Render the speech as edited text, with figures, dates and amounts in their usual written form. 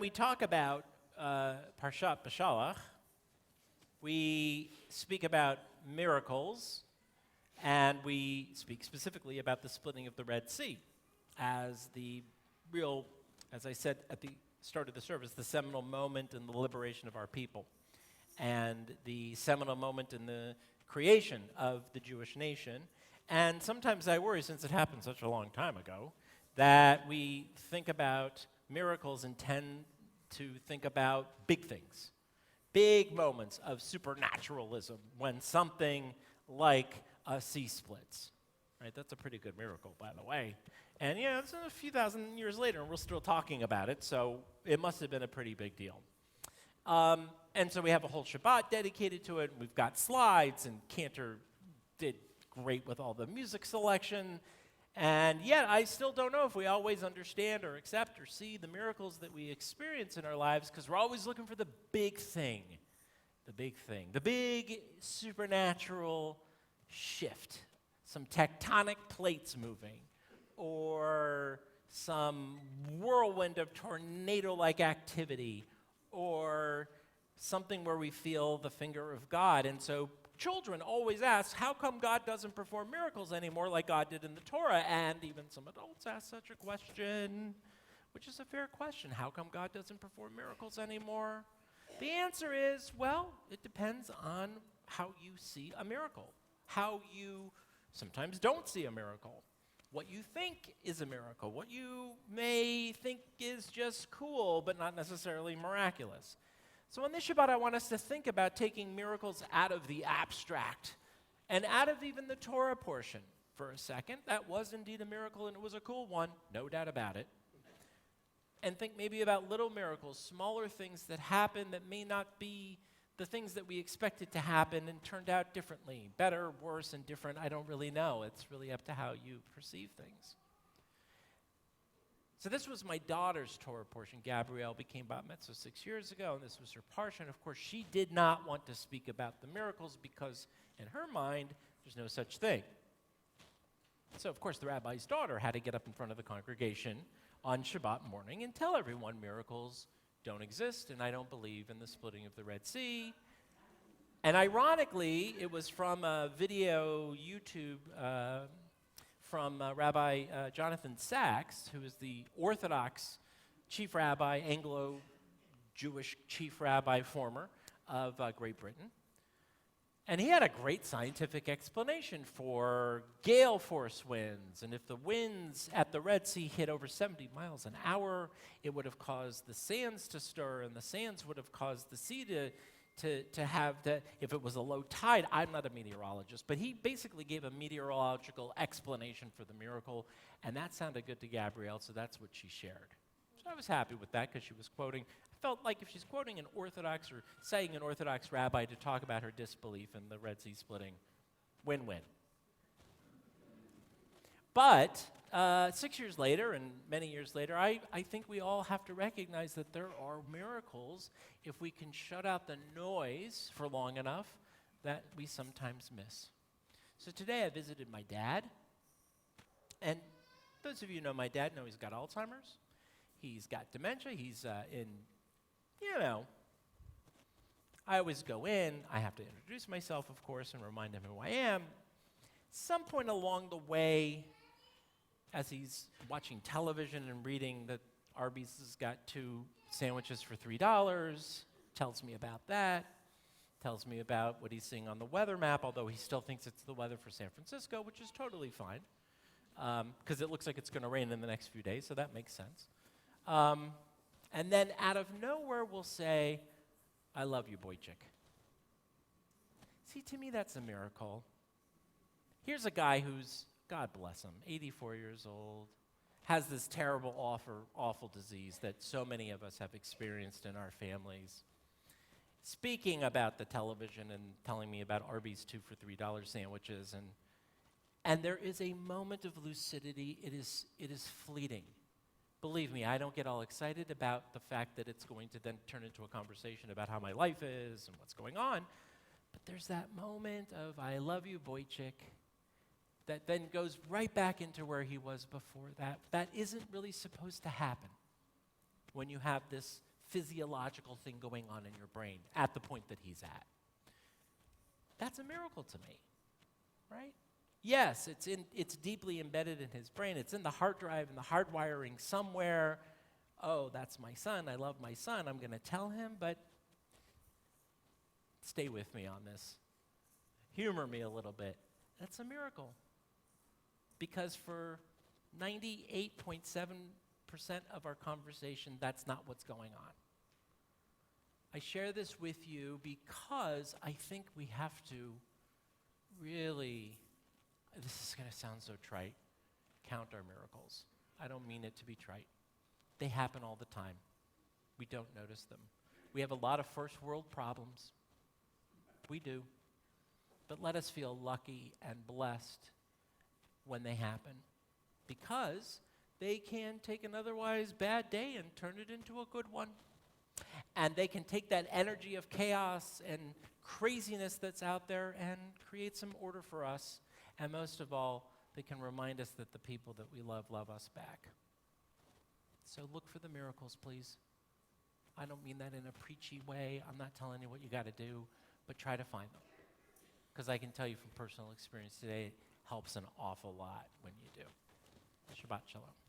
we talk about Parshat Beshalach, we speak about miracles, and we speak specifically about the splitting of the Red Sea as the real, as I said at the start of the service, the seminal moment in the liberation of our people, and the seminal moment in the creation of the Jewish nation. And sometimes I worry, since it happened such a long time ago, that we think about miracles and tend to think about big things, big moments of supernaturalism when something like a sea splits. Right? That's a pretty good miracle, by the way. And yeah, it's a few thousand years later, and we're still talking about it, so it must have been a pretty big deal. And so we have a whole Shabbat dedicated to it. We've got slides, and Cantor did great with all the music selection. And yet, I still don't know if we always understand or accept or see the miracles that we experience in our lives, because we're always looking for the big thing, the big supernatural shift, some tectonic plates moving, or some whirlwind of tornado-like activity, or something where we feel the finger of God. And so children always ask, how come God doesn't perform miracles anymore like God did in the Torah? And even some adults ask such a question, which is a fair question. How come God doesn't perform miracles anymore? The answer is, well, it depends on how you see a miracle, how you sometimes don't see a miracle, what you think is a miracle, what you may think is just cool but not necessarily miraculous. So on this Shabbat, I want us to think about taking miracles out of the abstract and out of even the Torah portion for a second. That was indeed a miracle, and it was a cool one, no doubt about it. And think maybe about little miracles, smaller things that happen that may not be the things that we expected to happen and turned out differently, better, worse, and different. I don't really know. It's really up to how you perceive things. So this was my daughter's Torah portion. Gabrielle became bat mitzvah 6 years ago, and this was her parsha. And of course, she did not want to speak about the miracles because, in her mind, there's no such thing. So, of course, the rabbi's daughter had to get up in front of the congregation on Shabbat morning and tell everyone miracles don't exist, and I don't believe in the splitting of the Red Sea. And ironically, it was from a video YouTube from Rabbi Jonathan Sachs, who is the Orthodox chief rabbi, Anglo-Jewish chief rabbi, former, of Great Britain. And he had a great scientific explanation for gale force winds. And if the winds at the Red Sea hit over 70 miles an hour, it would have caused the sands to stir, and the sands would have caused the sea to have, if it was a low tide. I'm not a meteorologist, but he basically gave a meteorological explanation for the miracle, and that sounded good to Gabrielle, so that's what she shared. So I was happy with that because she was quoting. I felt like if she's quoting an Orthodox or saying an Orthodox rabbi to talk about her disbelief in the Red Sea splitting, win-win. But 6 years later and many years later, I think we all have to recognize that there are miracles, if we can shut out the noise for long enough, that we sometimes miss. So today I visited my dad, and those of you who know my dad know he's got Alzheimer's. He's got dementia. He's I always go in. I have to introduce myself, of course, and remind him who I am. Some point along the way, as he's watching television and reading that Arby's has got 2 sandwiches for $3, tells me about that, tells me about what he's seeing on the weather map, although he still thinks it's the weather for San Francisco, which is totally fine, because it looks like it's going to rain in the next few days, so that makes sense. And then out of nowhere we'll say, I love you, Boychik. See, to me, that's a miracle. Here's a guy who's, God bless him, 84 years old, has this terrible, awful disease that so many of us have experienced in our families. Speaking about the television and telling me about Arby's 2 for $3 sandwiches, and there is a moment of lucidity. It is fleeting. Believe me, I don't get all excited about the fact that it's going to then turn into a conversation about how my life is and what's going on. But there's that moment of, I love you, Boychik, that then goes right back into where he was before that. That isn't really supposed to happen when you have this physiological thing going on in your brain at the point that he's at. That's a miracle to me, right? Yes, it's deeply embedded in his brain. It's in the hard drive and the hardwiring somewhere. Oh, that's my son. I love my son. I'm going to tell him, but stay with me on this. Humor me a little bit. That's a miracle. Because for 98.7% of our conversation, that's not what's going on. I share this with you because I think we have to really, this is going to sound so trite, count our miracles. I don't mean it to be trite. They happen all the time. We don't notice them. We have a lot of first world problems. We do. But let us feel lucky and blessed when they happen, because they can take an otherwise bad day and turn it into a good one. And they can take that energy of chaos and craziness that's out there and create some order for us. And most of all, they can remind us that the people that we love us back. So look for the miracles, please. I don't mean that in a preachy way. I'm not telling you what you got to do, but try to find them. Because I can tell you from personal experience today, it helps an awful lot when you do. Shabbat shalom.